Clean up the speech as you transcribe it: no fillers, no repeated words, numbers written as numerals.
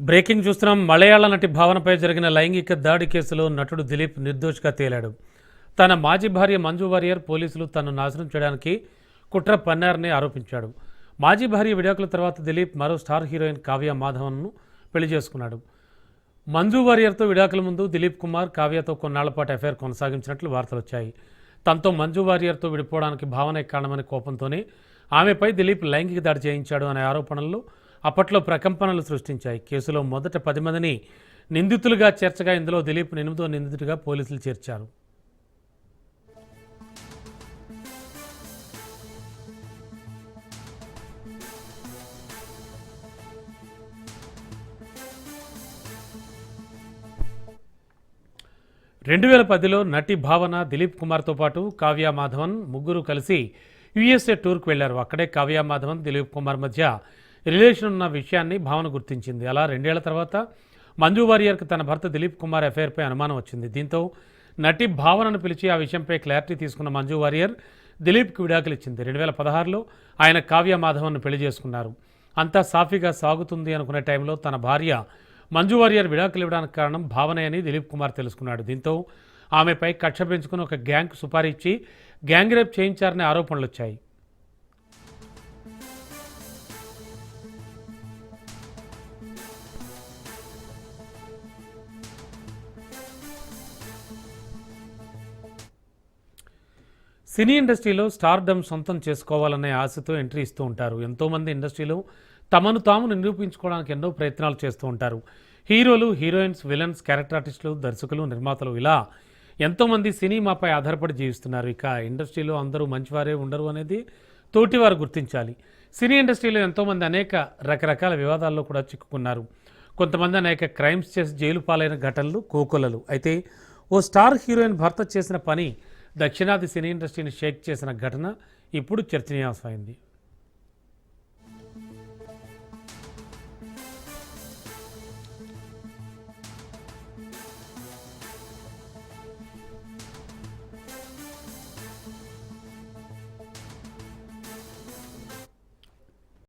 Breaking చూస్తున్నాం. మలయాళ నటి భావనపై జరిగిన లైంగిక దాడి కేసులో నటుడు దిలీప్ నిర్దోషిగా తేలాడు. తన మాజీ భార్య మంజు వారియర్ పోలీసులు తనను నాశనం చేయడానికి కుట్ర పన్నారని ఆరోపించాడు. మాజీ భార్య విడాకుల తర్వాత దిలీప్ మరో స్టార్ హీరోయిన్ కావ్య మాధవన్ను పెళ్లి చేసుకున్నాడు. మంజు వారియర్తో విడాకుల ముందు దిలీప్ కుమార్ కావ్యతో కొన్నాళ్ల పాటు అఫైర్ కొనసాగించినట్లు వార్తలు వచ్చాయి. తనతో మంజు వారియర్తో విడిపోవడానికి భావనే కారణమనే కోపంతోనే ఆమెపై దిలీప్ లైంగిక దాడి చేయించాడు అనే ఆరోపణలు అప్పట్లో ప్రకంపనలు సృష్టించాయి. కేసులో మొదట 10 మందిని నిందితులుగా చేర్చగా ఇందులో దిలీప్ 8వ నిందితుడిగా పోలీసులు చేర్చారు. "2010లో నటి భావన దిలీప్ కుమార్తో పాటు కావ్య మాధవన్ ముగ్గురు కలిసి యుఎస్ఏ టూర్కు వెళ్లారు. అక్కడే కావ్య మాధవన్ దిలీప్ కుమార్ మధ్య రిలేషన్ ఉన్న విషయాన్ని భావన గుర్తించింది. అలా 2 ఏళ్ల తర్వాత మంజు వారియర్కి తన భర్త దిలీప్ కుమార్ అఫైర్పై అనుమానం వచ్చింది. దీంతో నటి భావనను పిలిచి ఆ విషయంపై క్లారిటీ తీసుకున్న మంజు వారియర్ దిలీప్కి విడాకులు ఇచ్చింది. 2016లో ఆయన కావ్య మాధవన్ను పెళ్లి చేసుకున్నారు. అంతా సాఫీగా సాగుతుంది అనుకునే టైంలో తన భార్య మంజు వారియర్ విడాకులు ఇవ్వడానికి కారణం భావనే అని దిలీప్ కుమార్ తెలుసుకున్నాడు. దీంతో ఆమెపై కక్ష పెంచుకుని ఒక గ్యాంగ్కు సుపారీ ఇచ్చి గ్యాంగ్ రేప్ చేయించారనే ఆరోపణలు వచ్చాయి. సినీ ఇండస్ట్రీలో స్టార్డమ్ సొంతం చేసుకోవాలనే ఆశతో ఎంట్రీ ఇస్తూ ఉంటారు. ఎంతోమంది ఇండస్ట్రీలో తమను తాము నిరూపించుకోవడానికి ఎన్నో ప్రయత్నాలు చేస్తూ ఉంటారు. హీరోలు, హీరోయిన్స్, విలన్స్, క్యారెక్టర్ ఆర్టిస్టులు, దర్శకులు, నిర్మాతలు ఇలా ఎంతోమంది సినిమాపై ఆధారపడి జీవిస్తున్నారు. ఇక ఇండస్ట్రీలో అందరూ మంచివారే ఉండరు అనేది తోటివారు గుర్తించాలి. సినీ ఇండస్ట్రీలో ఎంతోమంది అనేక రకరకాల వివాదాల్లో కూడా చిక్కుకున్నారు. కొంతమంది అనేక క్రైమ్స్ చేసి జైలు పాలైన ఘటనలు కోకొల్లలు. అయితే ఓ స్టార్ హీరోయిన్ భర్త చేసిన పని దక్షిణాది సినీ ఇండస్ట్రీని షేక్ చేసిన ఘటన ఇప్పుడు చర్చనీయాంశమైంది.